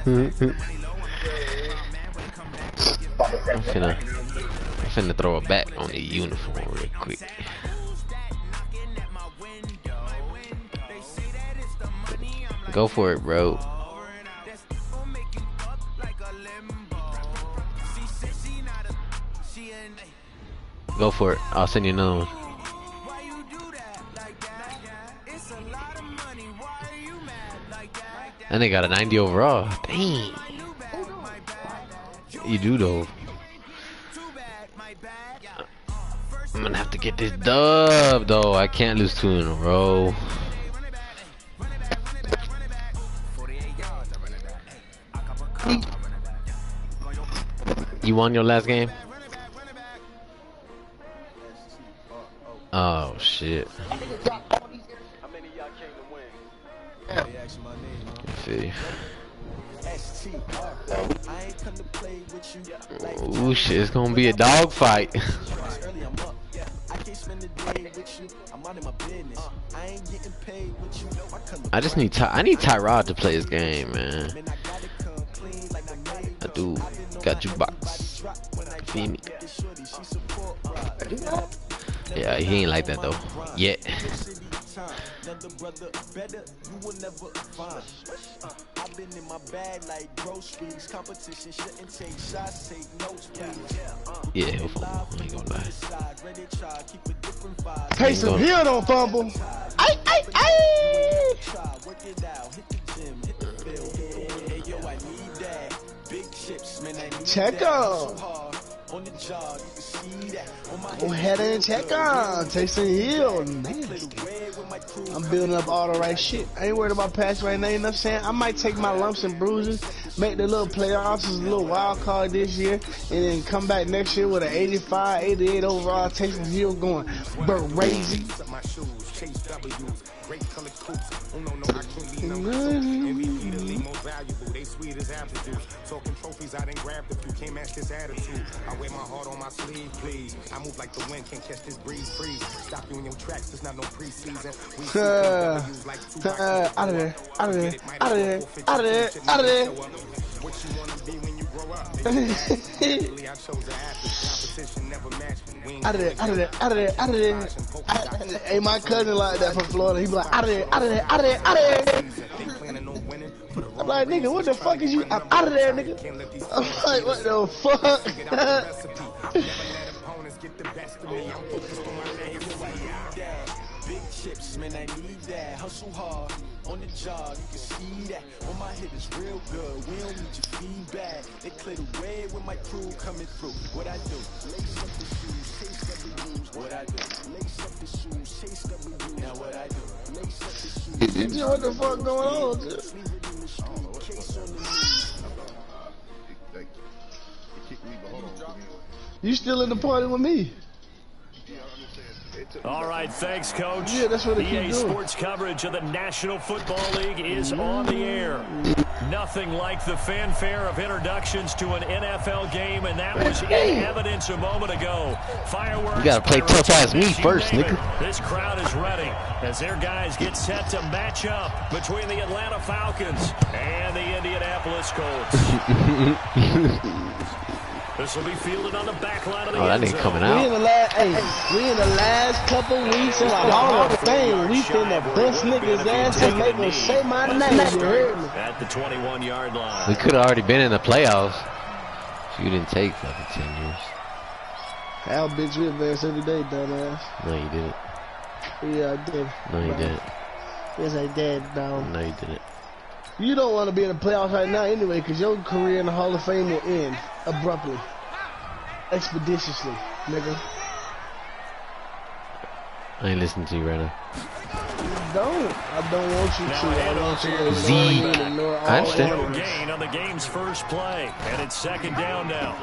I'm finna throw it back on the uniform real quick. Go for it, bro. Go for it. I'll send you another one. And they got a 90 overall. Dang. You do though. I'm gonna have to get this dub though. I can't lose 2 in a row. You won your last game? Oh shit. See. Ooh shit, it's gonna be a dog fight. I just need I need Tyrod to play his game, man. I do. Got you box. Feel me? Yeah, he ain't like that though. Yet. Yeah, he'll fumble. I ain't gonna lie. Taysom Hill don't fumble. Ay. Check on. Go ahead and check on Taysom Hill. Nasty. I'm building up all the right shit. I ain't worried about passing right now. You know what I'm saying? I might take my lumps and bruises, make the little playoffs as a little wild card this year, and then come back next year with an 85, 88 overall. Taysom Hill going crazy. Talking trophies, I didn't grab the few, can't match this attitude. I wear my heart on my sleeve, please. I move like the wind, can't catch this breeze, freeze. Stop you in your tracks, there's not no preseason. Out of there, out of there, out of there, out of there, out of there. What you wanna be when you grow up? I chose the athlete, competition never matched me. Out of there, out of there, out of there, out of there. Hey, my cousin like that from Florida. He be like, out of there, out of there, out of there, out of there. I'm like, nigga, what the fuck is you? I'm out of there, nigga. I'm like, what the fuck? Big chips, man, I need that. Hustle hard on the job, you can see that. On my hit is real good. We don't need your feedback. They clear the way with my crew coming through. What I do? Lace up the shoes, chase W's. What I do? Lace up the shoes, chase W's. Now what I do? Lace up the shoes. You what the fuck going on, dude? You still in the party with me? All right, thanks, Coach. Yeah, that's what they EA keep doing. Sports coverage of the National Football League is on the air. Nothing like the fanfare of introductions to an NFL game, and that was in evidence a moment ago. Fireworks. You gotta play tough ass me first, nigga. This crowd is ready as their guys get set to match up between the Atlanta Falcons and the Indianapolis Colts. This will be fielded on the back line of the that end ain't zone. coming out. We in the last couple weeks of the Hall of Fame. We finna bust niggas' ass and make them say my name. You heard me? At the 21-yard line. We could have already been in the playoffs. You didn't take fucking 10 years. How bitch we advance every day, dumbass. No, you didn't. Yeah, I did. No, you didn't. Yes, I did, dog. No, you didn't. You don't want to be in the playoffs right now anyway, because your career in the Hall of Fame will end abruptly. Expeditiously, nigga. I ain't listening to you right now. I don't want you to. I want you to Z. I understand. No gain on the game's first play, and it's second down now.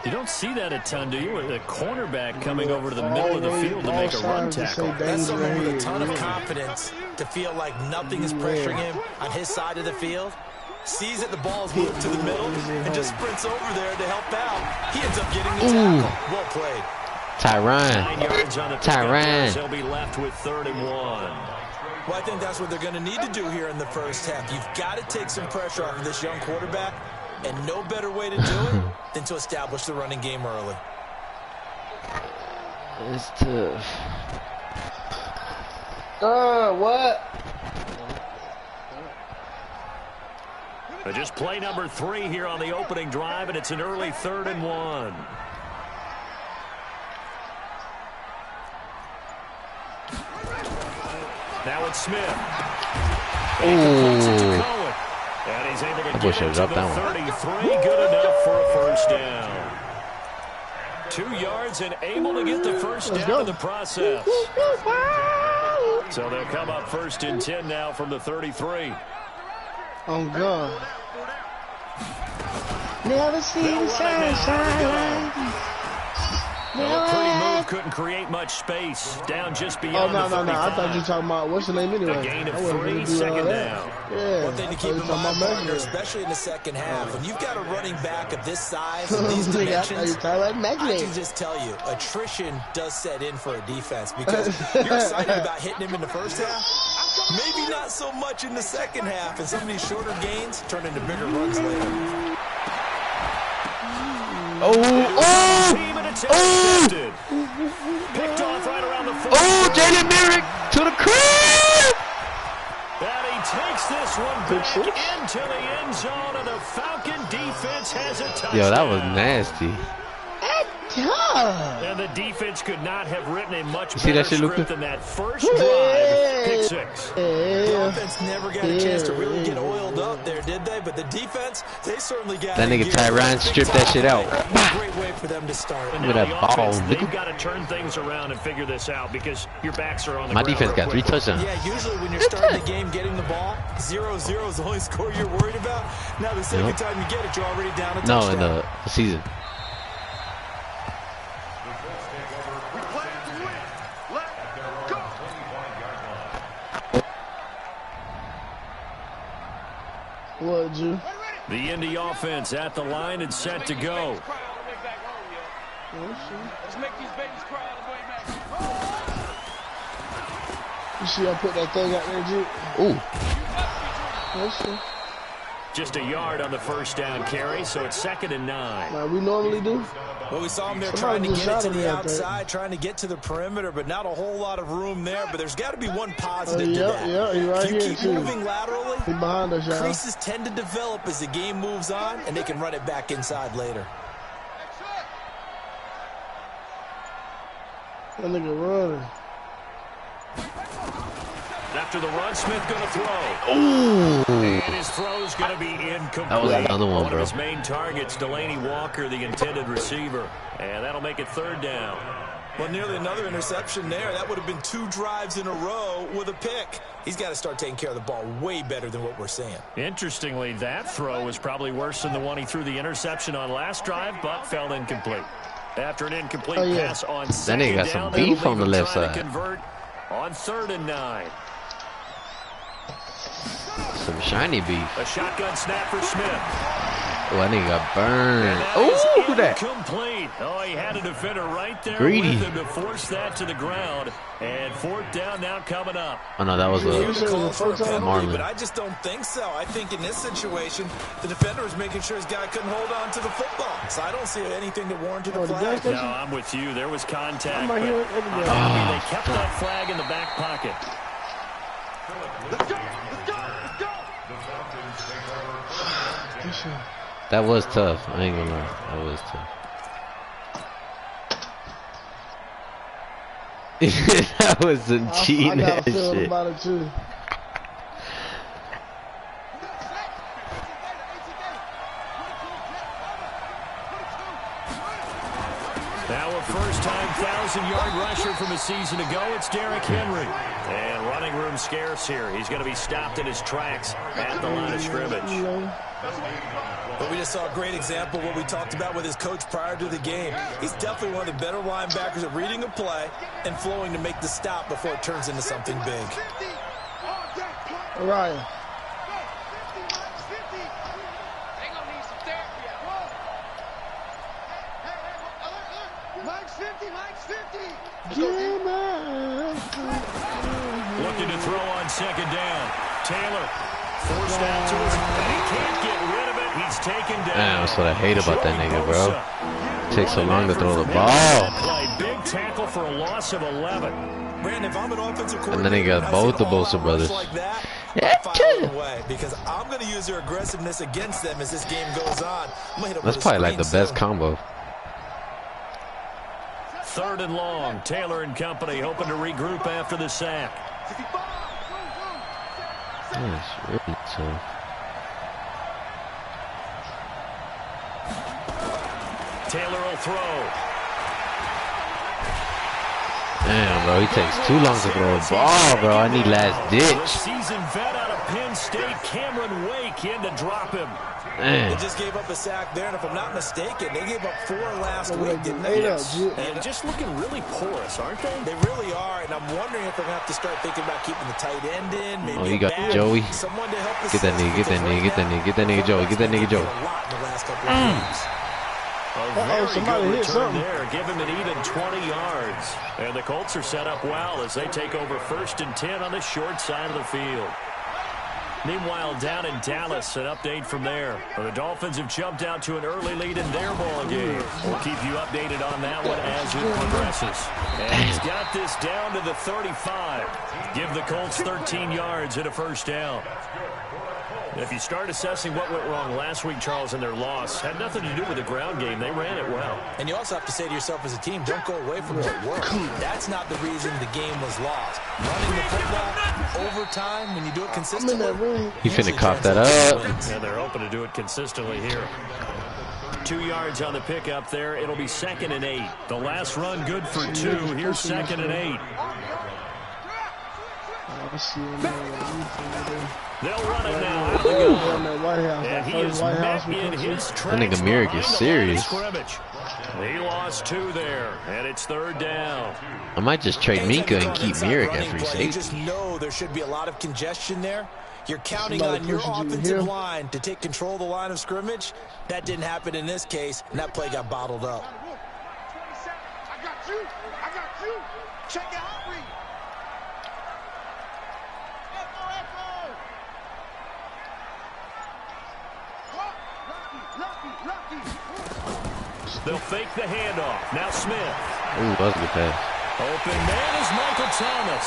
You don't see that a ton, do you? With a cornerback coming over to the middle of the field to make a run tackle. That's someone with a ton of confidence to feel like nothing is pressuring him on his side of the field. Sees that the ball's moved to the middle and just sprints over there to help out. He ends up getting the tackle. Well played. Tyron. 9 yards on the Tyron. They'll be left with 3rd and 1. Well, I think that's what they're going to need to do here in the first half. You've got to take some pressure off of this young quarterback, and no better way to do it than to establish the running game early. It's tough. What? Just play number 3 here on the opening drive, and it's an early 3rd and 1. Now it's Smith. And he's able to get it to the 33. Good enough for a first down. 2 yards and able to get the first down in the process. So they'll come up 1st and 10 now from the 33. Oh, God. Never seen the sunshine. Well, a pretty move couldn't create much space. Down just beyond the 35. No. I thought you were talking about what's the name anyway. A gain of 3, 2nd down. Yeah. One thing to keep in mind, partner, especially in the second half, when you've got a running back of this size and these dimensions, I can just tell you, attrition does set in for a defense because you're excited about hitting him in the first half. Maybe not so much in the second half, and some of these shorter gains turn into bigger runs later. Picked off right around the 40. Jalen Merrick to the crib! And he takes this one back into the end zone, and the Falcon defense has a touchdown. Yo, that was nasty. And the defense could not have written a much better script than that first drive. Pick 6. The offense never got a chance to really get oiled up there, did they? But the defense, they certainly got that nigga Tyron stripped that shit out. Great way for them to start. With that ball. They've got to turn things around and figure this out because your backs are on the My ground. defense got 3 touchdowns. Yeah, usually when you're starting the game getting the ball, 0-0 is the only score you're worried about. Now the second time you get it, you're already down a touchdown. No, in the season. What, Drew? The Indy offense at the line and set to go. Let's make these babies cry all the way back. You see I put that thing out there, Drew? Ooh. Let's see. Just a yard on the first down carry, so it's 2nd and 9. Like we normally do. Well, we saw him there trying to get it to the outside, trying to get to the perimeter, but not a whole lot of room there. But there's got to be one positive to that. Yeah, he's right you here, keep too. moving laterally, He's behind us, y'all. creases tend to develop as the game moves on, and they can run it back inside later. That nigga running. After the run, Smith going to throw. Ooh. And his throw's going to be incomplete. That was another one, One bro. of his main targets, Delaney Walker, the intended receiver. And that'll make it 3rd down. Well, nearly another interception there. That would have been 2 drives in a row with a pick. He's got to start taking care of the ball way better than what we're seeing. Interestingly, that throw was probably worse than the one he threw the interception on last drive, but fell incomplete. After an incomplete pass on 2nd nigga got down, some beef on the left trying to side. convert on 3rd and 9. Some shiny beef. A shotgun snap for Smith. Oh, that nigga got burned. Oh, Ooh, that. Incomplete. Oh, he had a defender right there Greedy. with him to force that to the ground. And 4th down now coming up. Oh, no, that was Marlon. But Marlon. I just don't think so. I think in this situation, the defender was making sure his guy couldn't hold on to the football. So I don't see anything to warrant a flag. No, I'm with you. There was contact. I'm right here But, everywhere. I mean, they kept that flag in the back pocket. That was tough. I ain't gonna lie. That was tough. That was some cheating I got a ass feeling shit. about it too. Now a first-time 1,000-yard rusher from a season ago. It's Derrick Henry. And running room scarce here. He's going to be stopped in his tracks at the line of scrimmage. But we just saw a great example of what we talked about with his coach prior to the game. He's definitely one of the better linebackers at reading a play and flowing to make the stop before it turns into something big. Ryan. Looking to throw on second down. Taylor forced out to his, and he can't get rid of it. He's taken down. Man, that's what I hate about that nigga, bro. It takes so long to throw the ball. Big tackle for a loss of 11. Brandon, if I'm an offensive coordinator, And then he got both the Bosa brothers. like that, away because I'm going to use their aggressiveness against them as this game goes on. That's probably like the best combo. 3rd and long. Taylor and company hoping to regroup after the sack. That's really tough. Taylor will throw. Damn, bro, he takes too long to throw a ball, bro. I need last The ditch. seasoned vet out of Penn State, Cameron Wake, in to drop him. Man. They just gave up a sack there, and if I'm not mistaken, they gave up 4 last week, didn't they? And just looking really porous, aren't they? They really are, and I'm wondering if they're going to have to start thinking about keeping the tight end in. Maybe Oh, you got Joey. Someone to help Get that nigga, get that nigga, get that nigga, get that nigga Joey, get that nigga Joey. A lot in the last couple of games. Somebody hit something there. Give him an even 20 yards. And the Colts are set up well as they take over 1st and 10 on the short side of the field. Meanwhile, down in Dallas, an update from there. The Dolphins have jumped out to an early lead in their ball game. We'll keep you updated on that one as it progresses. And he's got this down to the 35. Give the Colts 13 yards and a 1st down. If you start assessing what went wrong last week, Charles, in their loss, had nothing to do with the ground game. They ran it well. And you also have to say to yourself as a team, don't go away from what worked. That's not the reason the game was lost. Running the football, overtime, when you do it consistently. He finna cough that up. And they're hoping to do it consistently here. 2 yards on the pickup there. It'll be 2nd and 8. The last run good for 2. Here's 2nd and 8. They'll run it now. Out they go. And he is met in his tracks. That nigga Mirror gets serious. He lost 2 there, and it's 3rd down. I might just trade Minka and keep Mirror at free You safety. just know there should be a lot of congestion there. You're counting on your offensive line to take control of the line of scrimmage. That didn't happen in this case, and that play got bottled up. I got you. I got you. Check out read. They'll fake the handoff. Now Smith. Ooh, that was a good pass. Open man is Michael Thomas.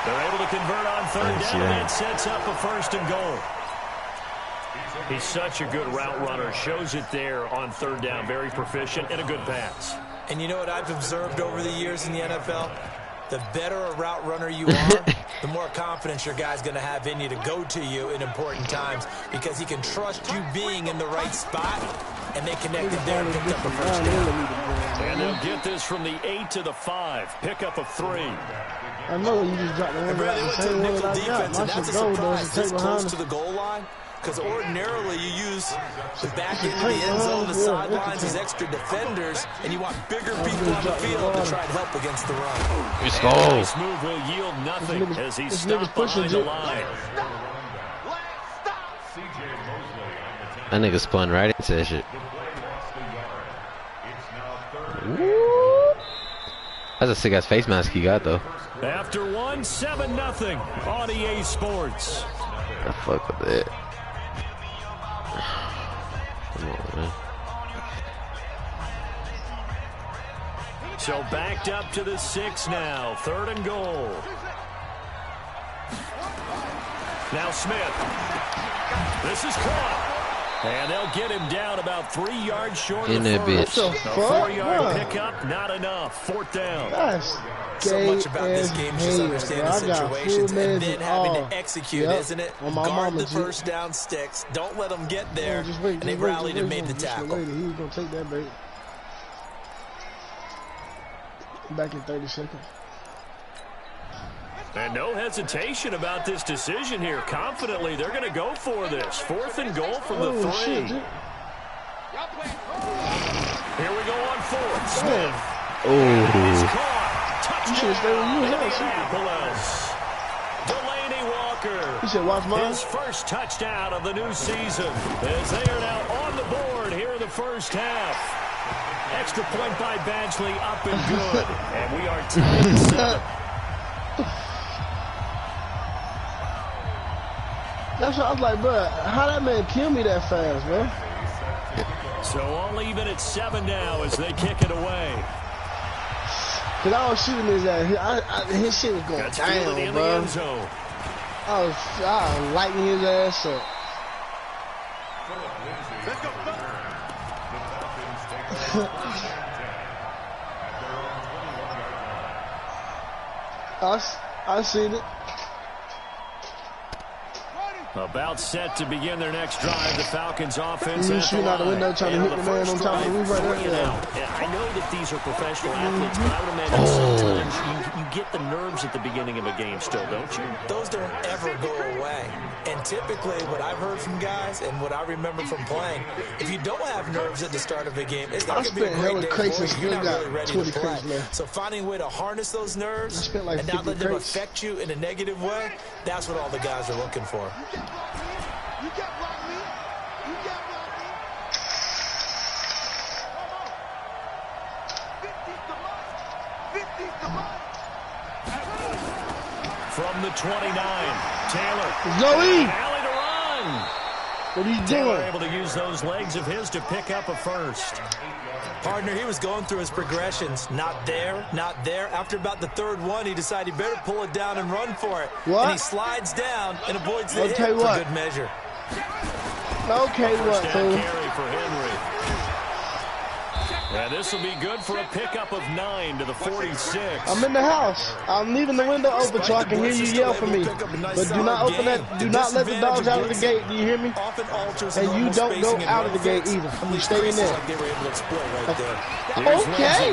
They're able to convert on 3rd down, and that sets up a 1st and goal. He's such a good route runner. Shows it there on 3rd down. Very proficient and a good pass. And you know what I've observed over the years in the NFL? The better a route runner you are, the more confidence your guy's going to have in you to go to you in important times because he can trust you being in the right spot, and they connected there and picked up a 1st down. And they'll get this from the 8 to the 5. Pickup of 3. I know you just dropped the one Brad, they went to same one nickel that I got. defense, and My that's shit a gold, though. surprise It's this take close behind to the goal line. Because ordinarily you use the back end of the end zone, the sidelines as extra defenders, and you want bigger people on the field to try and help against the run. Let's And go. this move will yield nothing as he's stopped behind the line. That nigga spun right into that shit. That's a sick ass face mask he got though. After 1, 7-0 on EA Sports. I fuck with it. Come on, man. So backed up to the 6 now. 3rd and goal. Now Smith. This is caught. And they'll get him down about 3 yards short In of the that first. bitch. A 4-yard pickup, not enough. 4th down. That's So much about this game is just understanding situations and then having to execute, isn't it? Guard the 1st down sticks. Don't let them get there. And they rallied and made the tackle. He was going to take that bait. Back in 30 seconds. And no hesitation about this decision here. Confidently, they're going to go for this. 4th and goal from the 3. Shit, Here we go on 4th. Smith. Oh. He's caught. You should have stayed where you was at. Indianapolis. Delaney Walker. You said watch mine. His first touchdown of the new season as they are now on the board here in the 1st half. Extra point by Badgley, up and good. And we are tied at 7. That's what I was like, bro. How that man kill me that fast, bro? So all even at 7 now as they kick it away. Cause I was shooting his ass. His shit was going That's down, fielded in the bro. end zone. I was lighting his ass up. I seen it. About set to begin their next drive. The Falcons offense. You shooting out the window trying to hit the man on top of the roof right there. Yeah. I know that these are professional athletes, but I would imagine sometimes you get the nerves at the beginning of a game still, don't you? Those don't ever go away. And typically, what I've heard from guys and what I remember from playing, if you don't have nerves at the start of a game, it's not going to be a great day for you. You're not really ready to play. So finding a way to harness those nerves and not let them affect you in a negative way, that's what all the guys are looking for. You can't block me. You can't block me. 50's the money. 50's the money. From the 29, Taylor. Zoe! Alley to run. What are you Taylor doing? able to use those legs of his to pick up a first. Partner, he was going through his progressions. Not there, not there. After about the third one, he decided he better pull it down and run for it. What? And he slides down and avoids the hit Okay, for what? good measure. Okay, what, First fool? down carry for Henry. And this will be good for a pickup of 9 to the 46. I'm in the house. I'm leaving the window open so I can hear you yell for me. But do not open that. Do not let the dogs out of the gate. Do you hear me? And you don't go out of the gate either. You stay in there. Okay.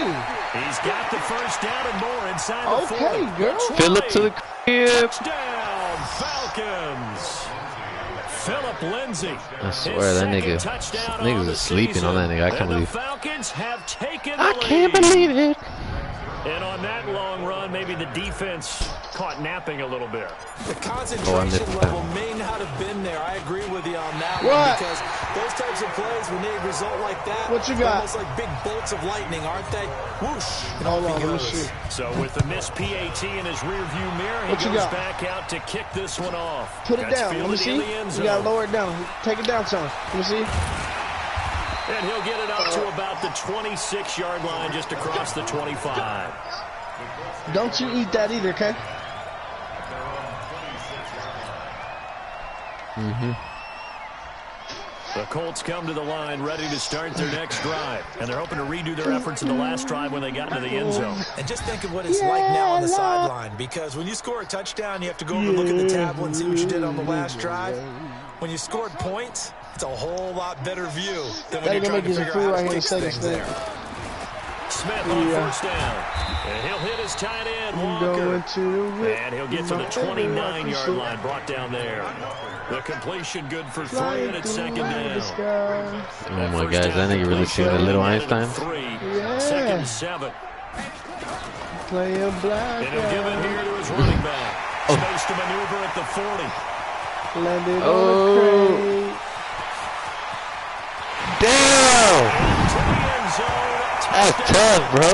He's got the first down and more inside the 40. Okay, girl. Phillip to the crib. Touchdown, Falcons. Phillip Lindsay. I swear that niggas is sleeping on that nigga. I can't believe. Falcons have taken the I can't lead. believe it. And on that long run, maybe the defense caught napping a little bit. The concentration level may not have been there. I agree with you on that one because those types of plays, when they result like that, what you got? Almost like big bolts of lightning, aren't they? Whoosh. Hold on, let me see. So with the missed PAT in his rearview mirror, he goes back out to kick this one off. Put it down. Let me see. You gotta lower it down. Take it down some. Let me see. And he'll get it up to about the 26-yard line, just across the 25. Don't you eat that either, okay? The Colts come to the line ready to start their next drive. And they're hoping to redo their efforts in the last drive when they got into the end zone. And just think of what it's like now on the sideline. Because when you score a touchdown, you have to go over and look at the tablet and see what you did on the last drive. When you scored points, it's a whole lot better view than when you're trying to figure out how to fix things there. Smith on first down. And he'll hit his tight end, Walker. And he'll get to the 29-yard line, brought down there. The completion good for 3, and it's second down. Oh my gosh, that nigga really seen the little Einstein. 2nd and 7. Playing black. And he'll give it here to his running back. Space to maneuver at the 40. Landed on the crate. Damn! To the end zone. That's tough, bro.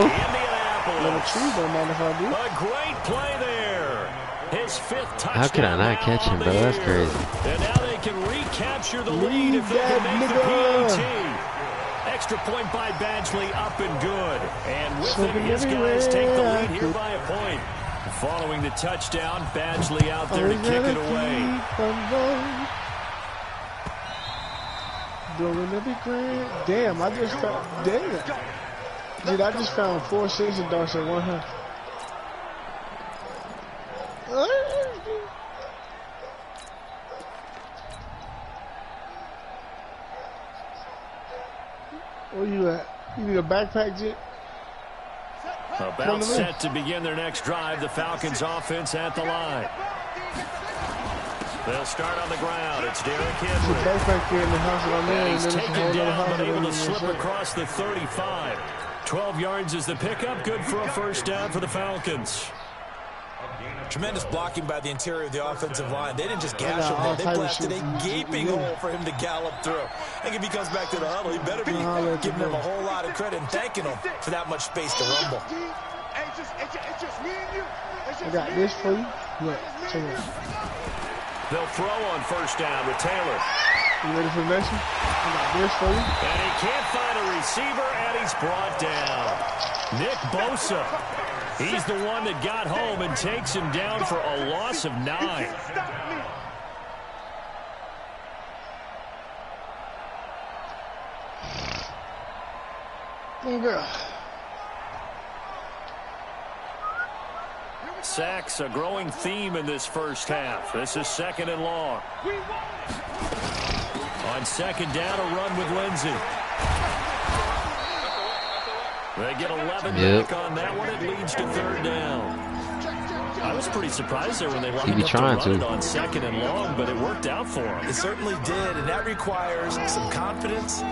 A great play there. His 5th touchdown. How could I not catch him, bro? That's crazy. And now they can recapture the lead if they can make the PAT. Extra point by Badgley, up and good. And with it, his guys take the lead here by a point. Following the touchdown, Badgley out there to kick it away. Damn, I just found. Damn. Dude, I just found 4 season darts in one hand. Where you at? You need a backpack, Jit? About set to begin their next drive. The Falcons offense at the line. They'll start on the ground. It's Derrick Henry. And he's taken down, but able to slip across the 35. 12 yards is the pickup. Good for a first down for the Falcons. Tremendous blocking by the interior of the offensive line. They didn't just gash him there. They blasted a gaping hole for him to gallop through. I think if he comes back to the huddle, he better be giving them a whole lot of credit and thanking them for that much space to rumble. It's just me and you. I got this for you. Look, check it out. They'll throw on first down with Taylor. You ready for the next one? I got this for you. And he can't find a receiver, and he's brought down. Nick Bosa. He's the one that got home and takes him down for a loss of 9. Oh, girl. Sacks, a growing theme in this first half. This is 2nd and long. On 2nd down, a run with Lindsey. They get 11 back on that one. It leads to 3rd down. I was pretty surprised there when they lined up to run it on 2nd and long, but it worked out for them. It certainly did, and that requires some confidence,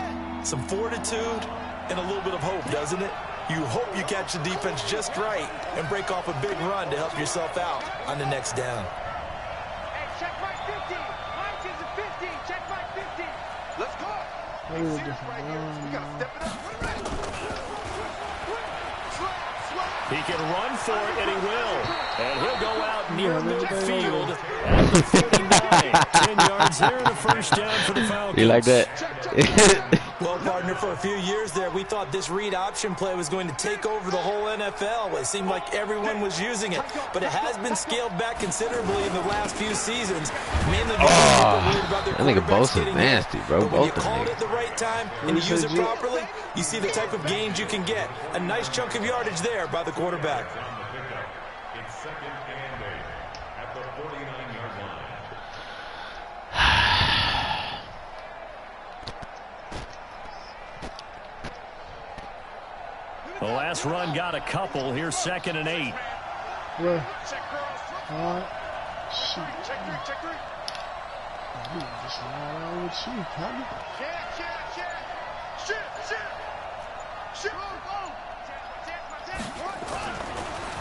some fortitude, and a little bit of hope, doesn't it? You hope you catch the defense just right and break off a big run to help yourself out on the next down. Hey, check my 50. Mike is a 50. Check my 50. Let's go. A little different. We got to step it up. He can run for it, and he will. And he'll go out near midfield at the 49. 10 yards there and a first down for the Falcons. You like that? Well, partner, for a few years there, we thought this read option play was going to take over the whole NFL. It seemed like everyone was using it, but it has been scaled back considerably in the last few seasons. Mainly because people worried about their I think quarterbacks both is nasty, bro. But when you Both of call it them. at the right time and you use it properly, you see the type of gains you can get. A nice chunk of yardage there by the quarterback. It's 2nd and 8 at the 49-yard line. The last run got a couple. Here's 2nd and 8. Yeah. All right. Shoot. Check 3. You just lie down with you, huh?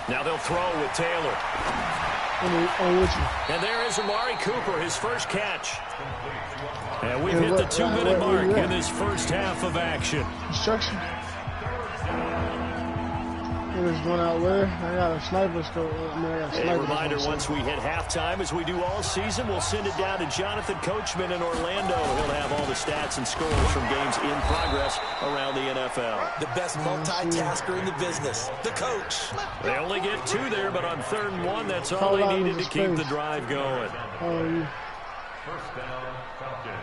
Now they'll throw with Taylor. I'm with you. And there is Amari Cooper, his first catch. And we've hit the 2-minute mark in this first half of action. Instruction. There's one out there. I got a sniper scope. A reminder, once we hit halftime, as we do all season, we'll send it down to Jonathan Coachman in Orlando. He'll have all the stats and scores from games in progress around the NFL. The best multitasker in the business, the coach. They only get 2 there, but on 3rd and 1, that's all they needed to keep the drive going. First down, Falcons.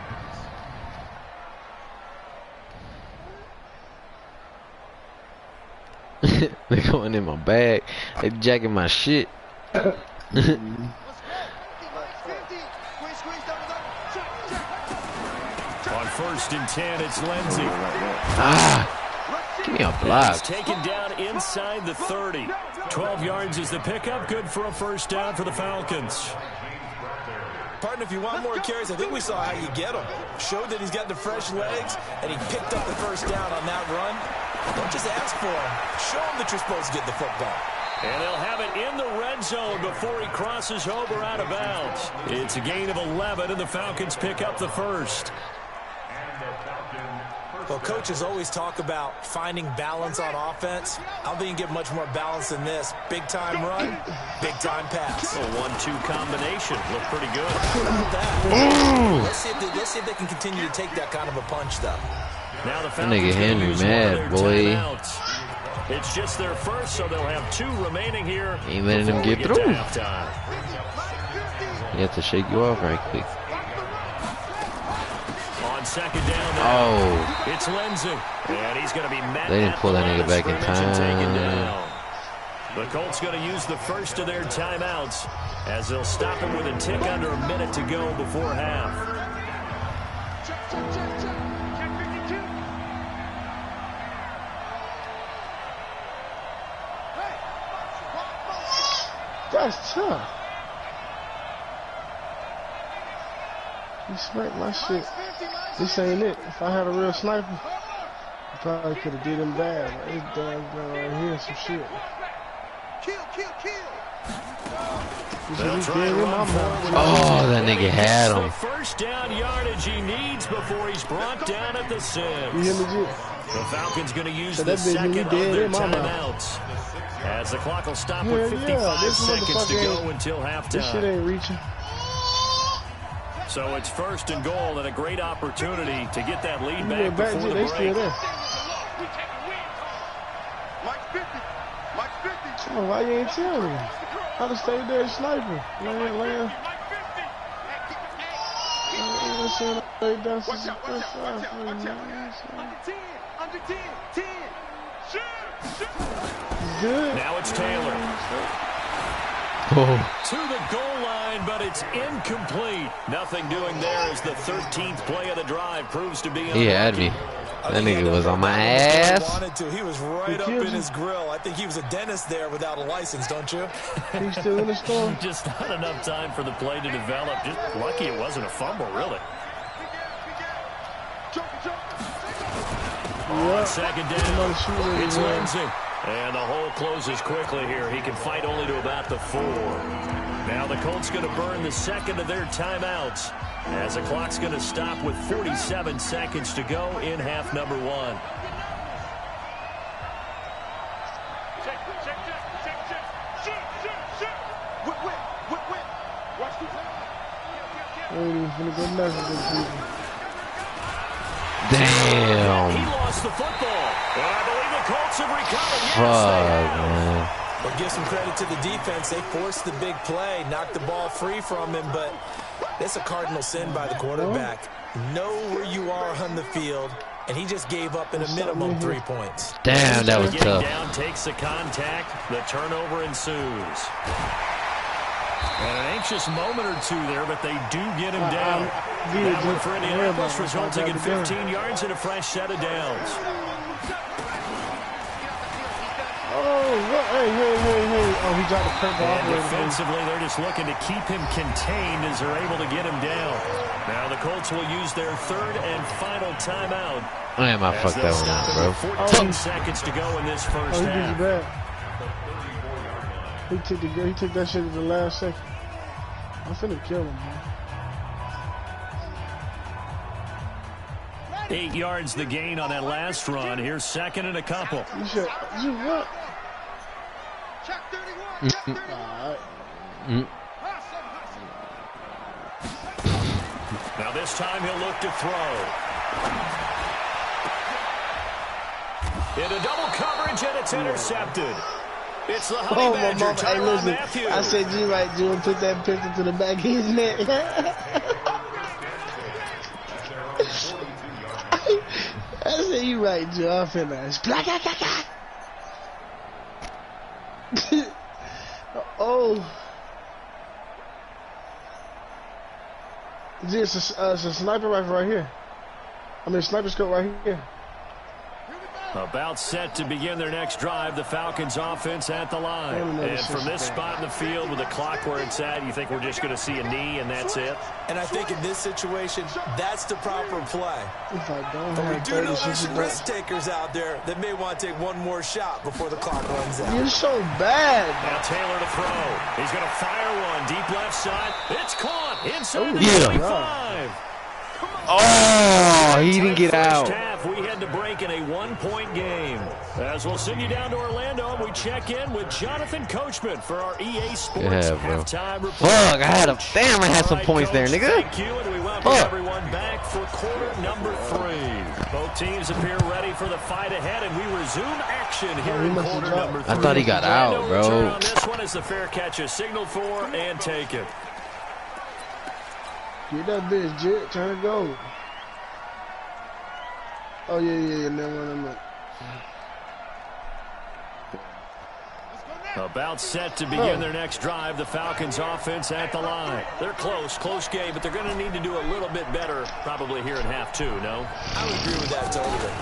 They're going in my bag. They jacking my shit. On 1st and 10, it's Lindsey. Give me a block. He's taken down inside the 30. 12 yards is the pickup. Good for a first down for the Falcons. Partner, if you want more carries, I think we saw how you get him. Showed that he's got the fresh legs, and he picked up the first down on that run. Don't just ask for him. Show him that you're supposed to get the football. And they'll have it in the red zone before he crosses over out of bounds. It's a gain of 11, and the Falcons pick up the first. Well, coaches always talk about finding balance on offense. I don't think you can get much more balance than this. Big-time run, big-time pass. A 1-2 combination. Looked pretty good. Let's see if they can continue to take that kind of a punch, though. Now the That Falcons nigga Henry use mad, one of boy. their timeouts. It's just their first, so they'll have 2 remaining here. Ain't letting them before get we through. to halftime. You have to shake you off right quick. On 2nd down now, Oh, it's Lindsey. And he's going to be met. they didn't pull that nigga back in Taken time. down. The Colts going to use the first of their timeouts as they'll stop him with a tick under a minute to go before half. That's tough. You sniped my shit. This ain't it. If I had a real sniper, I probably could have did him bad. But this dog's right here some shit. Oh, that nigga had him. The first down yardage he needs before he's brought down at the 6. You hear me, G? The Falcons going to use So the that bitch second really of dead their in my mouth. timeouts. As the clock will stop Yeah, with 55 this seconds to motherfucker go ain't- until This shit halftime. ain't reaching. So it's 1st and goal and a great opportunity to get that lead back before the they break. still there. Oh, why you ain't tell me? I'd have stayed there and sniping. Land. Good. Now it's Taylor. Oh. To the goal line, but it's incomplete. Nothing doing there as the 13th play of the drive proves to be He had me. That nigga was on my ass. He was right up in his grill. I think he was a dentist there without a license, don't you? He's still in the store. Just not enough time for the play to develop. Just lucky it wasn't a fumble, really. On 2nd down, it's Lindsay. And the hole closes quickly here. He can fight only to about the 4. Now the Colts going to burn the 2nd of their timeouts as the clock's going to stop with 47 seconds to go in half number 1. Damn. He lost the football. And I believe the Colts have recovered. Yes, Fuck, man. But give some credit to the defense. They forced the big play, knocked the ball free from him, but it's a cardinal sin by the quarterback. Know where you are on the field, and he just gave up in a minimum 3 points. Damn, that was tough. Down, takes the contact. The turnover ensues. And an anxious moment or two there, but they do get him down. That one for Indianapolis, resulting in 15 yards and a fresh set of downs. Oh, hey. Oh, he dropped the purple. And defensively, they're just looking to keep him contained as they're able to get him down. Now the Colts will use their 3rd and final timeout. Damn, I fucked that one up, bro. 14 seconds to go in this first he half. did you bad. He took that shit at the last second. I'm finna kill him, man. 8 yards the gain on that last run. Here's 2nd and a couple. You what? Now this time he'll look to throw. Into double coverage, and it's intercepted. It's the Honey Badger, Tyrann Mathieu. I said you right, June. Put that pistol to the back of his neck. I said you right, June. I'm finna. Oh. It's a sniper rifle right here. I mean, sniper scope right here. About set to begin their next drive, the Falcons offense at the line. And from this spot in the field with the clock where it's at, you think we're just going to see a knee and that's it? And I think in this situation, that's the proper play. If I don't But we have do know there's some risk takers out there that may want to take one more shot before the clock runs out. You're so bad. Now Taylor to throw. He's going to fire one deep left side. It's caught inside the yeah. 25. Oh, he didn't get out. Half, we had to break in a 1-point game. As we'll send you down to Orlando, and we check in with Jonathan Coachman for our EA Sports halftime report. Fuck, I had some points there, nigga. Thank you, and we welcome everyone back for quarter number 3. Both teams appear ready for the fight ahead, and we resume action here in quarter number 3. I thought he got out, bro. On this one is the fair catch is signaled for and taken. Get that bitch, Jit. Trying to go. Oh, yeah. No. About set to begin their next drive, the Falcons offense at the line. They're close game, but they're going to need to do a little bit better probably here in half 2, no? I would agree with that totally.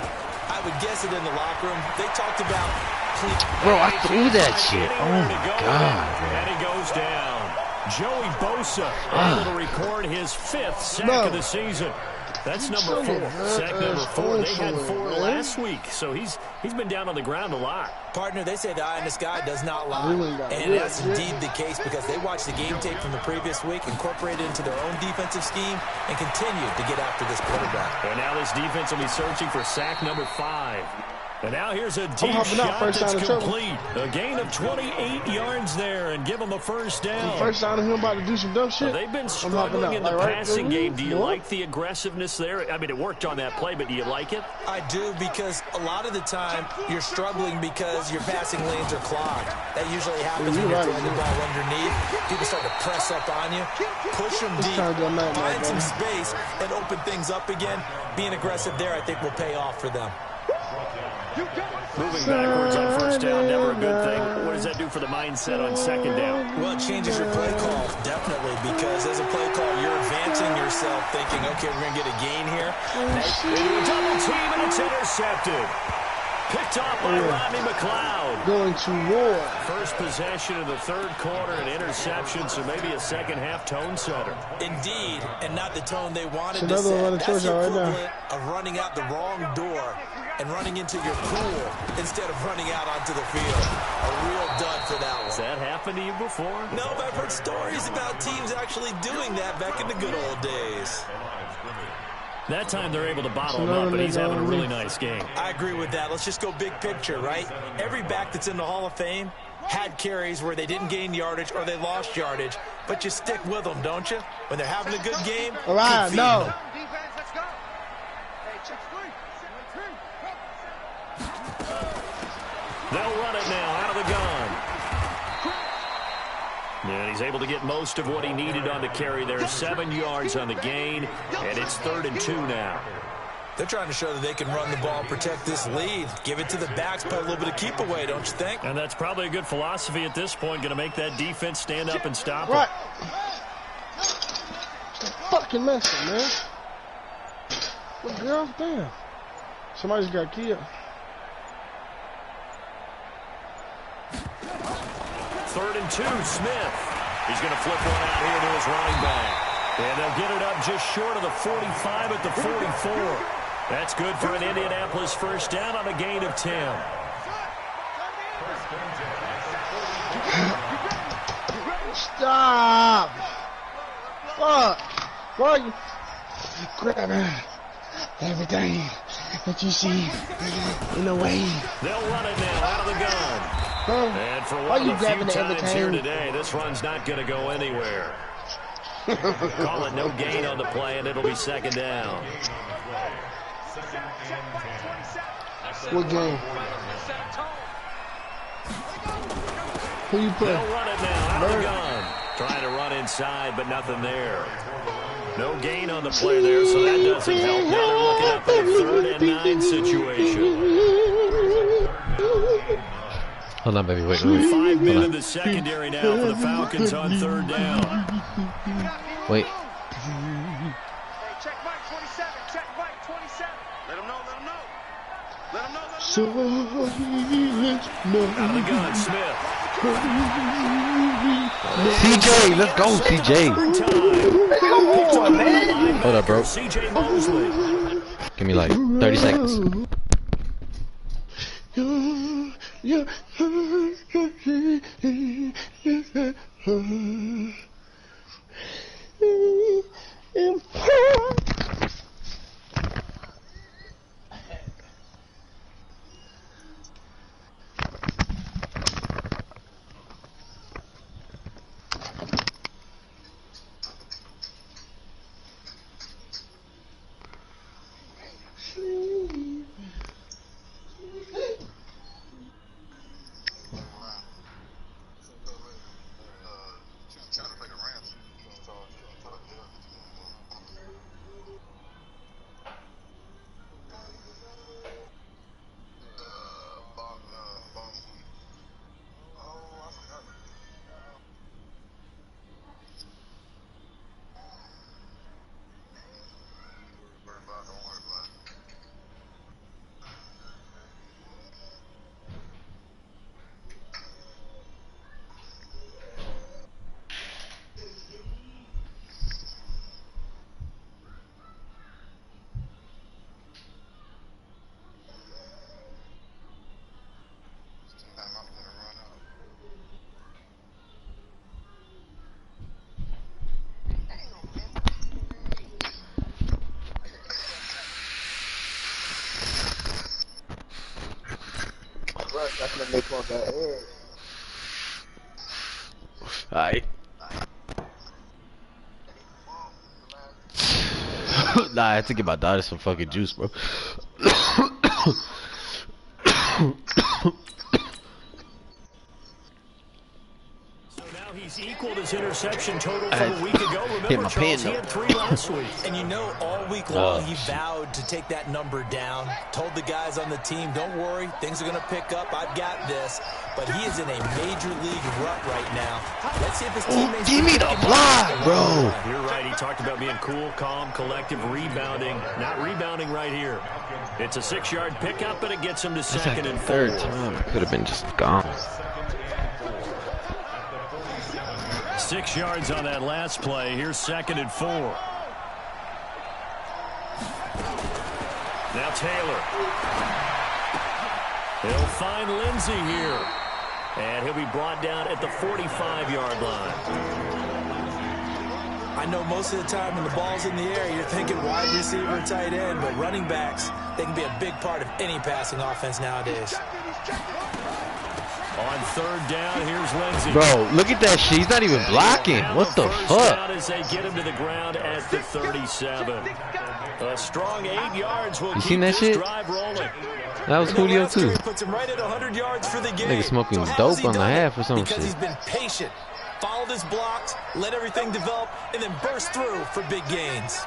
I would guess it in the locker room. They talked about... Bro, I threw that shit. Oh, my God. And he goes down. Joey Bosa able to record his 5th sack of the season. That's number 4. Sack number 4. They had 4 last week, so he's been down on the ground a lot. Partner, they say the eye in the sky does not lie. And that's indeed the case because they watched the game tape from the previous week, incorporated it into their own defensive scheme, and continued to get after this quarterback. And now this defense will be searching for sack number 5. And now here's a deep shot that's complete. A gain of 28 yards there and give them a first down. First down, him about to do some dumb shit. They've been struggling in the passing game. Do you like the aggressiveness there? I mean, it worked on that play, but do you like it? I do, because a lot of the time you're struggling because your passing lanes are clogged. That usually happens when you're throwing the ball underneath. People start to press up on you, push them deep, find some space, and open things up again. Being aggressive there, I think, will pay off for them. Moving backwards on first down, never a good thing. What does that do for the mindset on second down? Well, it changes your play call, definitely, because as a play call, you're advancing yourself thinking, okay, we're going to get a gain here. They do a double team, and it's intercepted. Picked off by Rodney McLeod. Going to war. First possession of the third quarter, an interception, so maybe a second-half tone setter. Indeed, and not the tone they wanted to set. That's the equivalent of running out the wrong door and running into your pool instead of running out onto the field. A real dud for that one. Has that happened to you before? No, but I've heard stories about teams actually doing that back in the good old days. That time they're able to bottle him up, but he's having a really nice game. I agree with that. Let's just go big picture, right? Every back that's in the Hall of Fame had carries where they didn't gain yardage or they lost yardage, but you stick with them, don't you? When they're having a good game, all right, no. They'll run it now out of the gun. And he's able to get most of what he needed on the carry there. 7 yards on the gain, and it's 3rd and 2 now. They're trying to show that they can run the ball, protect this lead. Give it to the backs, play a little bit of keep away, don't you think? And that's probably a good philosophy at this point, going to make that defense stand up and stop it. Right. Fucking messing, man. What girl? Damn. Somebody's got killed. 3rd and 2, Smith. He's going to flip one out here to his running back. And they'll get it up just short of the 45 at the 44. That's good for an Indianapolis first down on a gain of 10. Stop. Fuck. Why are you grabbing everything that you see in the way? They'll run it now out of the gun. And for one of the few times here today, this run's not going to go anywhere. Call it no gain on the play, and it'll be 2nd down. What game? Who you put? They'll run it now out of the gun. Trying to run inside, but nothing there. No gain on the play there, so that doesn't help. Now they're looking up at a 3rd and 9 situation. Hold on, baby. Wait. 5 men in the secondary now for the Falcons on 3rd down. Wait. Hey, check Mike 27. Check Mike 27. Let him know. Let him know. Let him know. So out of the gun, Smith. CJ, let's go, CJ. Hold up, bro. CJ Mosley. Give me like 30 seconds. That's when they call that air. Alright. Nah, I had to get my daughter some fucking juice, bro. He's equaled his interception total from a week ago. Remember, Charles, he had 3 last week. And you know, all week long, he vowed to take that number down. Told the guys on the team, don't worry, things are going to pick up. I've got this. But he is in a major league rut right now. Let's see if his teammates... Give me the block, bro. You're right. He talked about being cool, calm, collective, rebounding. Not rebounding right here. It's a 6-yard pickup, but it gets him to second and 4. Third time. I could have been just gone. 6 yards on that last play. Here's second and 4. Now Taylor. He'll find Lindsey here. And he'll be brought down at the 45-yard line. I know most of the time when the ball's in the air, you're thinking wide receiver, tight end, but running backs, they can be a big part of any passing offense nowadays. On third down, here's Lindsey. Bro, look at that shit. He's not even blocking. What the fuck? As they get him to the ground at the 37. A strong 8 yards will keep this drive rolling. That was Julio too. Puts him right at 100 yards for the game. Nigga smoking dope on the half or some shit. Because he's been patient, followed his blocks, let everything develop, and then burst through for big gains.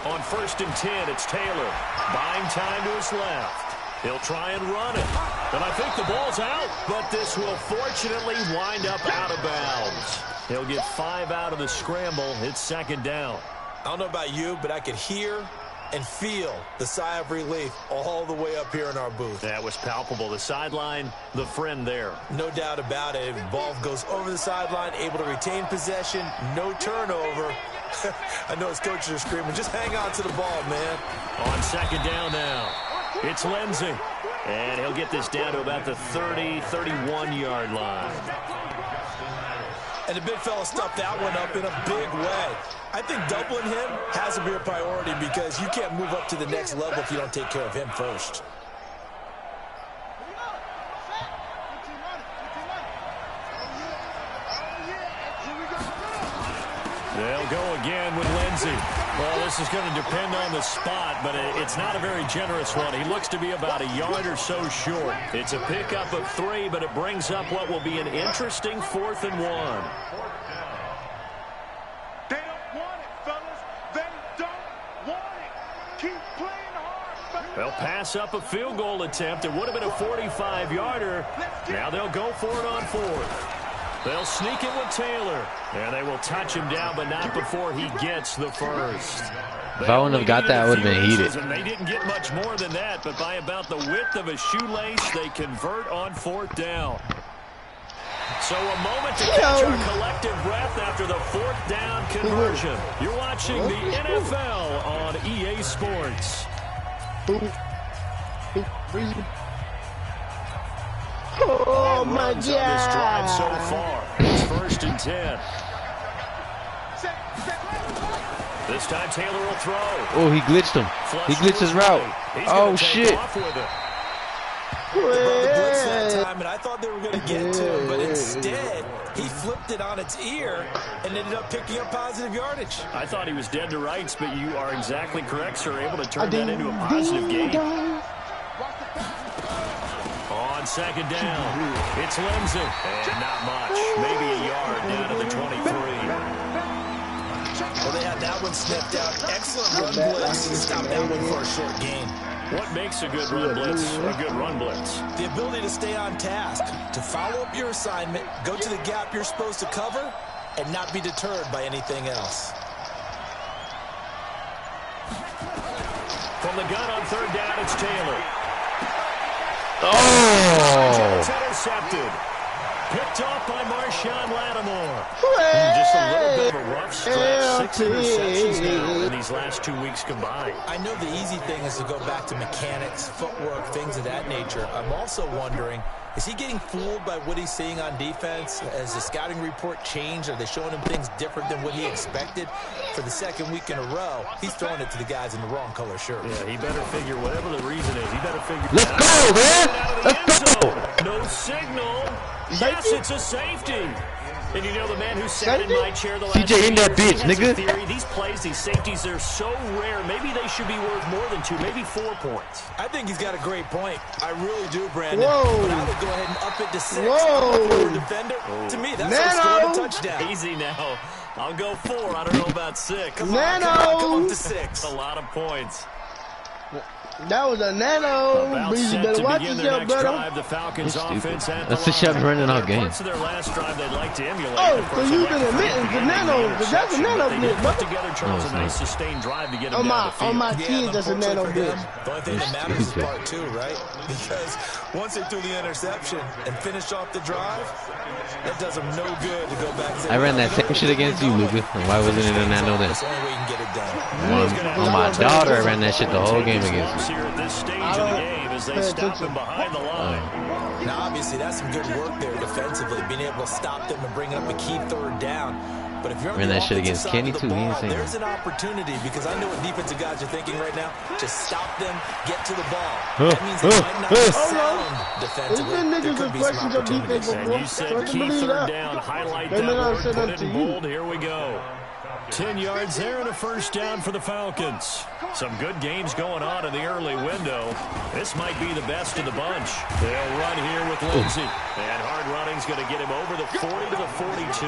On 1st and 10, it's Taylor. Buying time to his left. He'll try and run it. And I think the ball's out, but this will fortunately wind up out of bounds. He'll get 5 out of the scramble. It's second down. I don't know about you, but I could hear and feel the sigh of relief all the way up here in our booth. That was palpable. The sideline, the friend there. No doubt about it. Ball goes over the sideline, able to retain possession, no turnover. I know his coaches are screaming, just hang on to the ball, man. On second down now, it's Lindsey. And he'll get this down to about the 30, 31-yard line. And the big fella stuffed that one up in a big way. I think doubling him has to be a priority because you can't move up to the next level if you don't take care of him first. They'll go again with Lindsey. Well, this is going to depend on the spot, but it's not a very generous one. He looks to be about a yard or so short. It's a pickup of 3, but it brings up what will be an interesting 4th and 1. They don't want it, fellas. They don't want it. Keep playing hard, fellas. They'll pass up a field goal attempt. It would have been a 45-yarder. Now they'll go for it on 4th. They'll sneak in with Taylor, and they will touch him down, but not before he gets the first. If I wouldn't have got that, I would have been heated. And they didn't get much more than that, but by about the width of a shoelace, they convert on 4th down. So a moment to catch our collective breath after the 4th down conversion. You're watching the NFL on EA Sports. Oh my God! This drive so far. It's 1st and 10. This time Taylor will throw. Oh, he glitched him. He glitched his route. Oh shit! The blitz that time, and I thought they were going to get to him, but instead he flipped it on its ear and ended up picking up positive yardage. I thought he was dead to rights, but you are exactly correct, sir. Able to turn that into a positive gain. On second down, it's Lindsey. And not much. Maybe a yard down to the 23. Well, they had that one sniffed out. Excellent run blitz. Stop that one for a short gain. What makes a good run blitz a good run blitz? The ability to stay on task, to follow up your assignment, go to the gap you're supposed to cover, and not be deterred by anything else. From the gun on third down, it's Taylor. Oh! It's intercepted. Picked off by Marshawn Lattimore. Just a little bit of a rough stretch. 6 interceptions now in these last 2 weeks combined. I know the easy thing is to go back to mechanics, footwork, things of that nature. I'm also wondering, Is he getting fooled by what he's seeing on defense? Has the scouting report changed? Are they showing him things different than what he expected? For the second week in a row, he's throwing it to the guys in the wrong color shirts. Yeah, he better figure whatever the reason is. He better figure. Let's go, man. Let's go. No signal. Yes, it's a safety. And you know the man who sat in my chair the last CJ in that bitch, nigga. Theory, these plays, these safeties, they're so rare. Maybe they should be worth more than 2, maybe 4 points. I think he's got a great point. I really do, Brandon. Whoa. But I would go ahead and up it to 6. Whoa. For a defender, to me, that's like scoring a touchdown. Easy now. I'll go 4. I don't know about 6. Come on, come up to 6. A lot of points. That was a nano. Breezy, better watch yourself, brother. The Falcons offense at That's the shot running our game. Parts of their last drive they'd like to emulate. Oh, so you've been admitting the nano, but that's a nano blitz, Put brother. together Charles a nice sustained drive to get him down the field. On my kids, that's a nano blitz. The only thing that matters is part 2, right? Because once they threw the interception and finished off the drive, that does them no good to go back. I ran that same shit against you, Luka. And why wasn't it a nano then? That's the only way you can get it done. On my daughter, I ran that shit the whole game against you. Here at this stage of the game as they stop him behind the line. Now, obviously, that's some good work there defensively, being able to stop them and bring up a key 3rd down. But if you're on ran the that shit offensive against side Kenny of the too. He ball, ain't saying there's an opportunity because I know what defensive guys are thinking right now. Just stop them, get to the ball. That means they might not be sound defensively. There's been niggas with questions of defense And before. you So I said can key believe 3rd that. down, highlight They that may not word, say put that it to in you. bold. Here we go. 10 yards there and a 1st down for the Falcons. Some good games going on in the early window. This might be the best of the bunch. They'll run here with Lindsey. And hard running's going to get him over the 40 to the 42.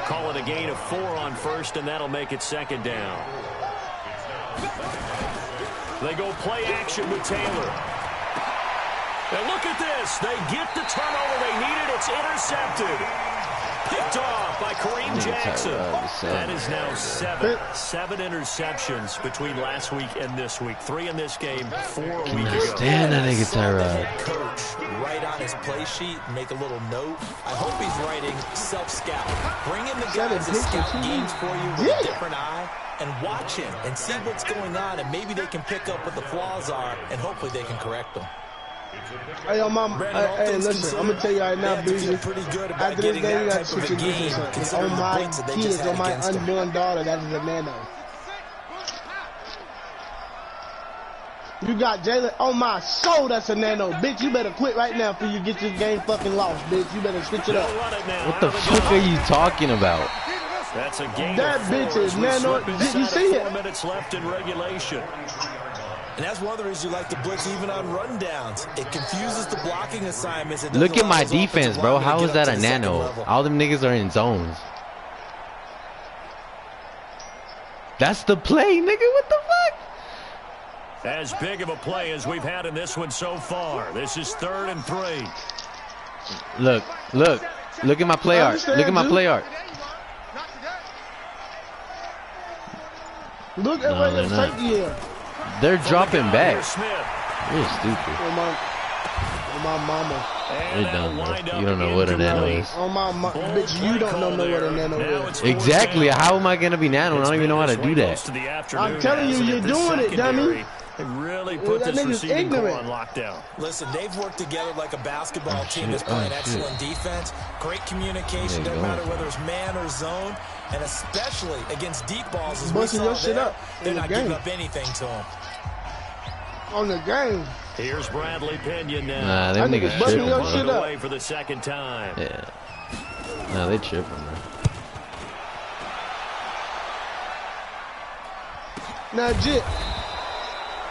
Call it a gain of 4 on 1st, and that'll make it 2nd down. They go play action with Taylor. And look at this. They get the turnover they needed. It's intercepted. Picked off by Kareem Jackson. That is now 7 interceptions between last week and this week. 3 in this game, 4 a week ago. Stand that nigga Tyrod. Coach write on his play sheet, make a little note. I hope he's writing self-scout. Bring in the guys that scout games for you with a different eye and watch him and see what's going on, and maybe they can pick up what the flaws are, and hopefully they can correct them. Hey, yo, mom. Hey, listen, I'm gonna tell you right now, Breezy. After this game, you got shit to do on my kids, on my unborn daughter. That is a nano. You got Jalen on my soul. That's a nano, bitch. You better quit right now before you get this game fucking lost, bitch. You better switch it up. What the fuck are you talking about? That's a game. That bitch is nano. Did you see it? 4 minutes left in regulation. And that's one of the reasons you like to blitz even on rundowns. It confuses the blocking assignments. Look at my defense, bro. How is that a nano? All them niggas are in zones. That's the play, nigga. What the fuck? As big of a play as we've had in this one so far. This is 3rd and 3. Look at my play art. Look at my play art. Look at where the safety is. They're dropping back. Smith. You're stupid. On my mama. You're dumb, bro. You don't know what a nano is. On my mama. Bitch, you don't know what a nano is. Exactly. How am I going to be nano? I don't even know how to do that. I'm telling you, you're doing it, dummy. They really put That this nigga's receiving core ignorant. on lockdown. Listen, they've worked together like a basketball team that's playing excellent defense. Great communication, no matter whether it's man or zone. And especially against deep balls, as we saw there, they're not giving up anything to them. On the game. Here's Bradley Pinion now. Nah, them niggas tripping, your shit bro. up. Away for the 2nd time. Yeah. Nah, they tripping, bro. Now, Jit.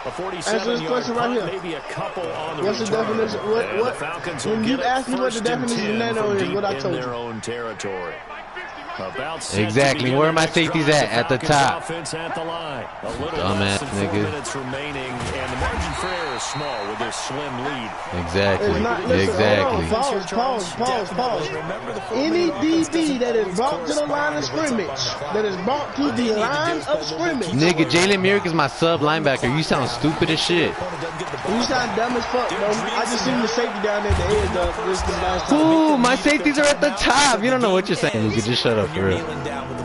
A Answer this 47-yard question right punt, here. maybe a couple on the What's the return. definition? And the What? Falcons When will you get it asked me what the 1st and definition of 10 nano from is, deep what I in told their you. own territory. About set Exactly. to begin Where the are my next safeties drive. at? At the Falcons top. Offense at the line. A little Dumbass less than 4 nigga. minutes remaining, and the margin for error is small with this slim lead. Exactly. It's not, listen, Exactly. hold on, pause. Any DB that is brought to the line of scrimmage, Nigga, Jalen Merrick is my sub linebacker. You sound stupid as shit. You sound dumb as fuck, bro. I just seen the safety down there at the edge, though. This is the last time. Ooh, my safeties are at the top. You don't know what you're saying, Luka. Just shut up, for real.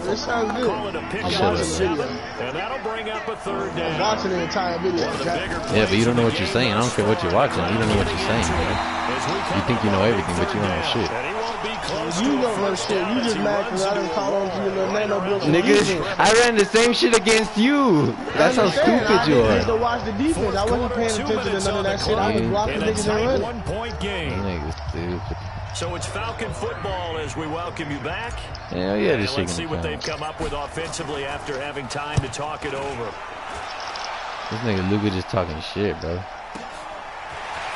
It sounds good. Call it a pick I'm of watching the 7, video. and that'll bring up a third down. I'm watching the entire video. Yeah, but you don't know what you're saying. I don't care what you're watching. You don't know what you're saying, man. You think you know everything, but you don't know shit. You don't know shit. You just mad because I done caught on to your little nano blitz. Nigga, I ran the same shit against you. That's how stupid you I didn't are. watch the defense. I wasn't paying attention to none of that shit. I was blocking niggas and running. 1-point game. Nigga, stupid. So it's Falcon football as we welcome you back. Hell yeah, this shit Let's see what gonna they've come up with offensively after having time to talk it over. This nigga Luka just talking shit, bro.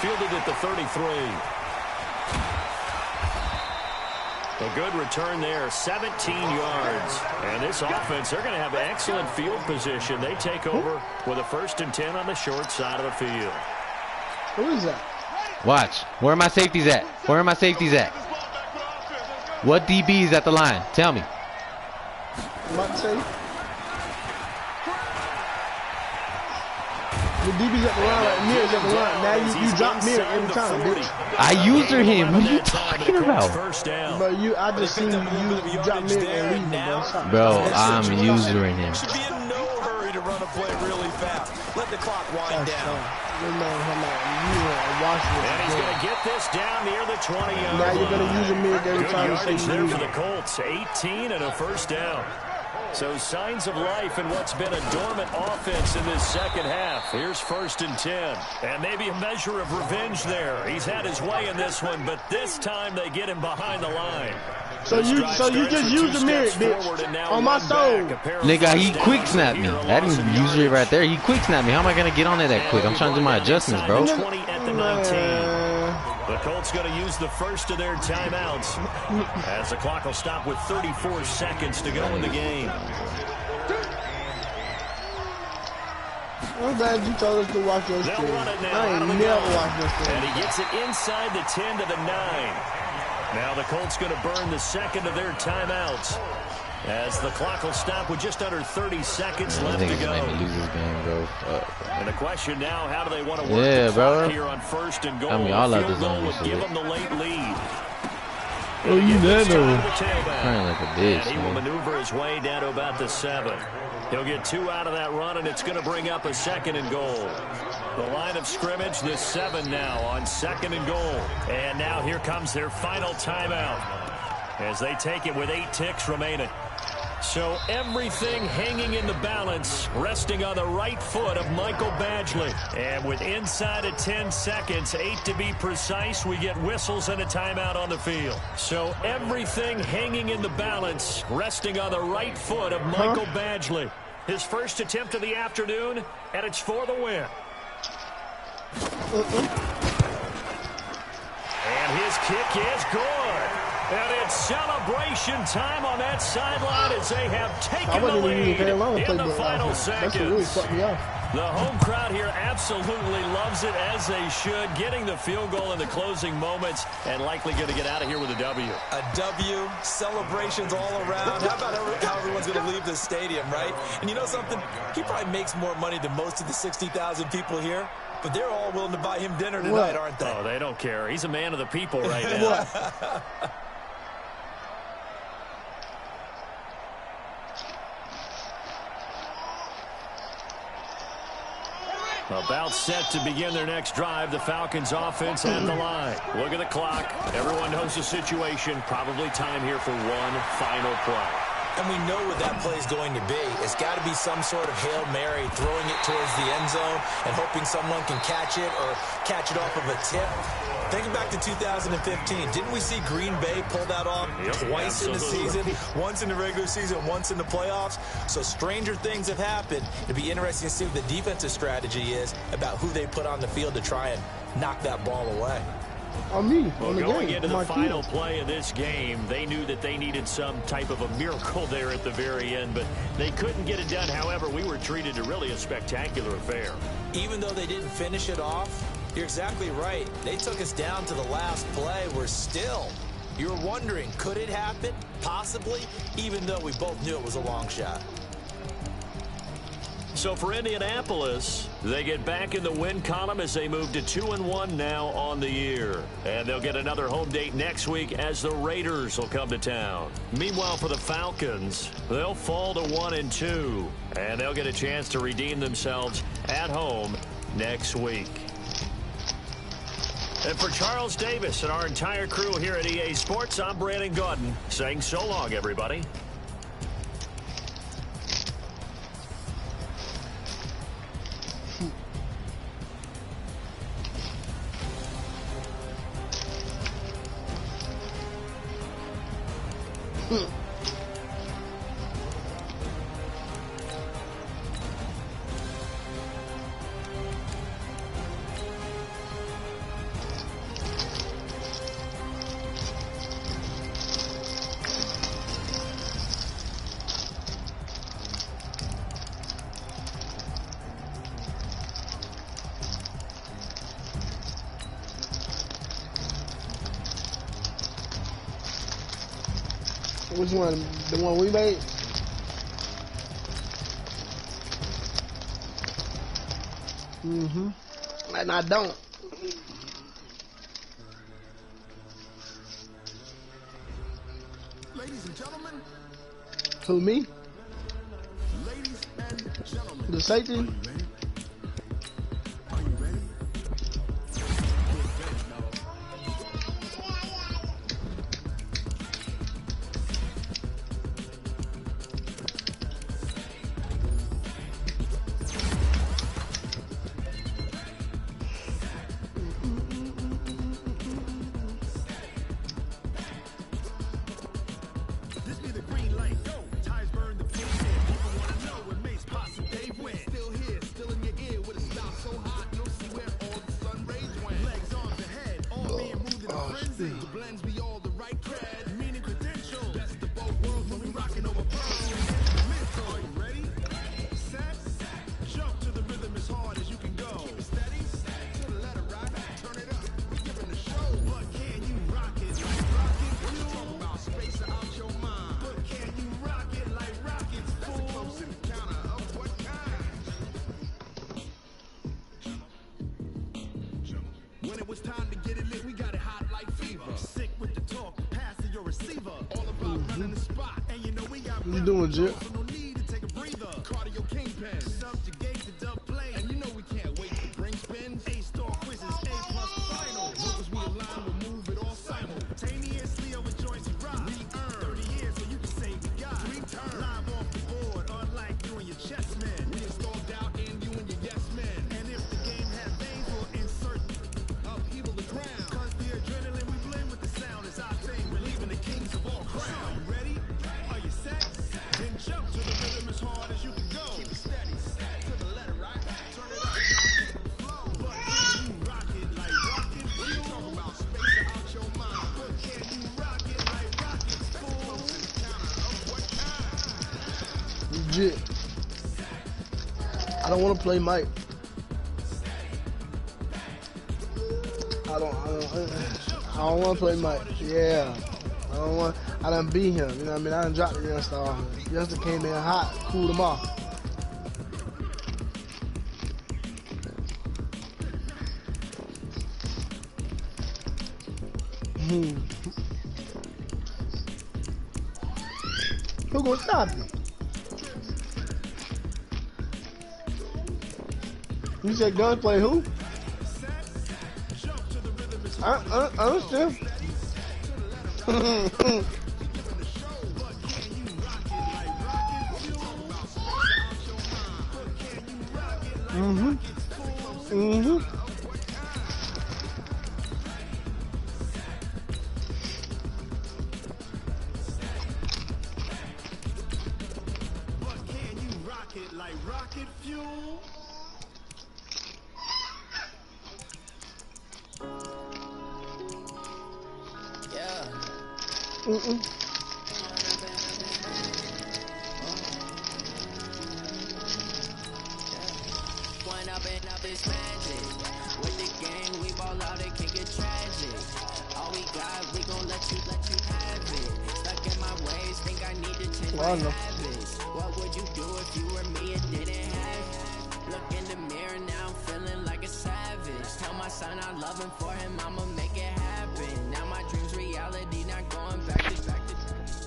Fielded at the 33. A good return there, 17 yards. And this offense, they're going to have excellent field position. They take over with a 1st and 10 on the short side of the field. Who is that? Watch. Where are my safeties at? Where are my safeties at? What DB is at the line? Tell me. I'm about to say. The DB's at the line, right? Mirror's at the line. Now you drop Mirror every time, bitch. I user him. What are you talking about? But I just seen you drop Mirror and leave him, bro. I'm usering him. Should be in no hurry to run a play really fast. Let the clock wind down. And he's going to get this down near the 20-yard line. Now you're going to use a Mirror every time you say there for the Colts. 18 and a 1st down. So signs of life in what's been a dormant offense in this second half. Here's 1st and 10. And maybe a measure of revenge there. He's had his way in this one, but this time they get him behind the line. So you just use the Mirror, bitch. On my soul. Nigga, he quick snapped me. That didn't usually right there. He quick snapped me. How am I going to get on there that quick? I'm trying to do my adjustments, bro. 20 at the 19. The Colts going to use the first of their timeouts as the clock will stop with 34 seconds to go in the game. I'm glad you told us to watch those things. I ain't never watched those things. And he gets it inside the 10 to the 9. Now the Colts going to burn the second of their timeouts as the clock will stop with just under 30 seconds left to go. Made me lose this game, bro. And the question now, how do they want to work the clock here on 1st and goal? I mean, all I Field do goal is would give them the late lead. Oh, you never. Crying like a bitch. And he will maneuver his way down to about the 7. He'll get 2 out of that run, and it's going to bring up a 2nd and goal. The line of scrimmage, the 7 now on 2nd and goal. And now here comes their final timeout as they take it with 8 ticks remaining. So everything hanging in the balance, resting on the right foot of Michael Badgley. And with inside of 10 seconds, 8 to be precise, we get whistles and a timeout on the field. So everything hanging in the balance, resting on the right foot of Michael Badgley. His first attempt of the afternoon, and it's for the win. And his kick is good. And it's celebration time on that sideline as they have taken the lead in the final seconds. Really fucked me off. The home crowd here absolutely loves it, as they should, getting the field goal in the closing moments and likely going to get out of here with a W. A W, celebrations all around. How about how everyone's going to leave the stadium, right? And you know something? He probably makes more money than most of the 60,000 people here, but they're all willing to buy him dinner tonight, aren't they? Oh, they don't care. He's a man of the people right now. About set to begin their next drive. The Falcons offense at the line. Look at the clock. Everyone knows the situation. Probably time here for one final play. And we know what that play is going to be. It's got to be some sort of Hail Mary, throwing it towards the end zone and hoping someone can catch it or catch it off of a tip. Thinking back to 2015, didn't we see Green Bay pull that off twice in the season? Once in the regular season, once in the playoffs. So stranger things have happened. It'd be interesting to see what the defensive strategy is about who they put on the field to try and knock that ball away. On me, well, on the going game. into the final play of this game, they knew that they needed some type of a miracle there at the very end, but they couldn't get it done. However, we were treated to really a spectacular affair. Even though they didn't finish it off, you're exactly right. They took us down to the last play. We're still, you're wondering, could it happen? Possibly, even though we both knew it was a long shot. So for Indianapolis, they get back in the win column as they move to 2-1 now on the year. And they'll get another home date next week as the Raiders will come to town. Meanwhile, for the Falcons, they'll fall to 1-2. And they'll get a chance to redeem themselves at home next week. And for Charles Davis and our entire crew here at EA Sports, I'm Brandon Gaudin saying so long, everybody. Which one? The one we made? Mm-hmm. And I don't. Ladies and gentlemen. Who, me? Ladies and gentlemen. The safety? Are you ready? What you doing, Jip? Legit. I don't want to play Mike. I don't want to play Mike. Yeah. I done beat him. You know what I mean? I done dropped the youngster off. Youngster came in hot, cooled him off. Who gonna stop you? You said gunplay who? I understand. What would you do if you were me and didn't have son, I love him. For him, I'ma make it happen. Now my dreams reality, not going back to back to.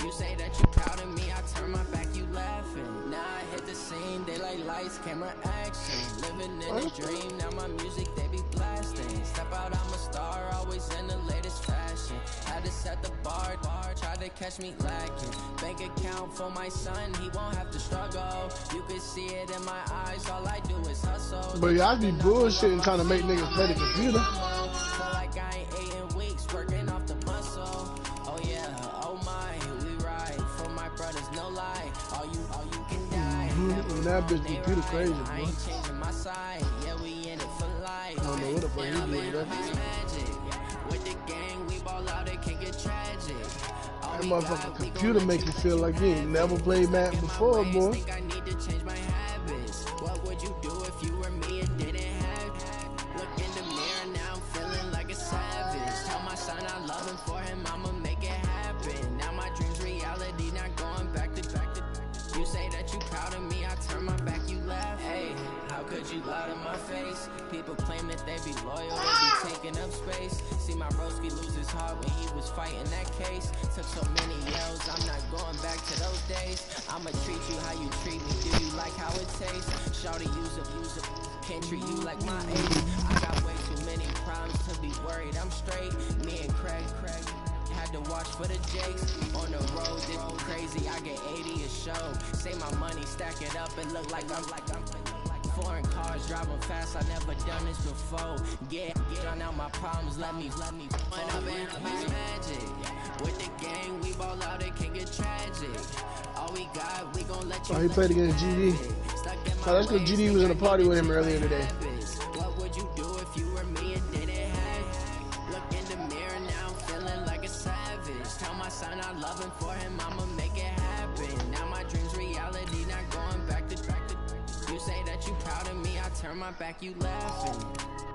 You say that you proud of me, I turn my back, you laughing. Now I hit the scene, they like lights, camera, action. Living in a dream, now my music, they be blasting. Step out, I'm a star, always in the latest fashion. Had to set the bar, try to catch me lacking. Bank account for my son, he won't have to struggle. You can see it in my eyes, all I do is hustle. But y'all be bullshitting trying to make niggas play the computer. Feel like I ain't ate in weeks, working off the muscle. Oh yeah, oh my, we ride for my brothers, no lie. All you can die. And that bitch computer crazy, I bro. ain't changing my side. Yeah, we in it for life. I don't know what the fuck he did with that. Magic. With the gang, we ball out, it can get tragic. That motherfucking computer make you feel like you ain't never played Madden before, boy. I need to change my habits. What would you do if you were me and didn't have? Look in the mirror now, I'm feeling like a savage. Tell my son I love him, for him I'ma make it happen. Now my dreams reality, not going back to back to. You say that you proud of me, I turn my back, you laugh. Hey, how could you lie to my face? People claim that they be loyal, they be taking up space. See my broski lose his heart when he was fighting that case. Took so many L's, I'm not going back to those days. I'ma treat you how you treat me, do you like how it tastes? Shawty, use it, can't treat you like my age. I got way too many problems to be worried, I'm straight. Me and Craig had to watch for the Jakes. On the road, this crazy, I get 80 a show. Say my money, stack it up and look like I'm foreign cars, driving fast, I never done this before. Get drown out my problems, let me run up and magic. With the gang, we ball out, it can get tragic. All we got, we gon' let you. Oh, he played against GD. Oh, that's because GD was in a party with him earlier today. What would you do if you were me and didn't have? Look in the mirror now, feeling like a savage. Tell my son I love him, for him I'ma make it happen. Now my dreams reality, not going back to back to. You say that you proud of me, I turn my back, you laughing.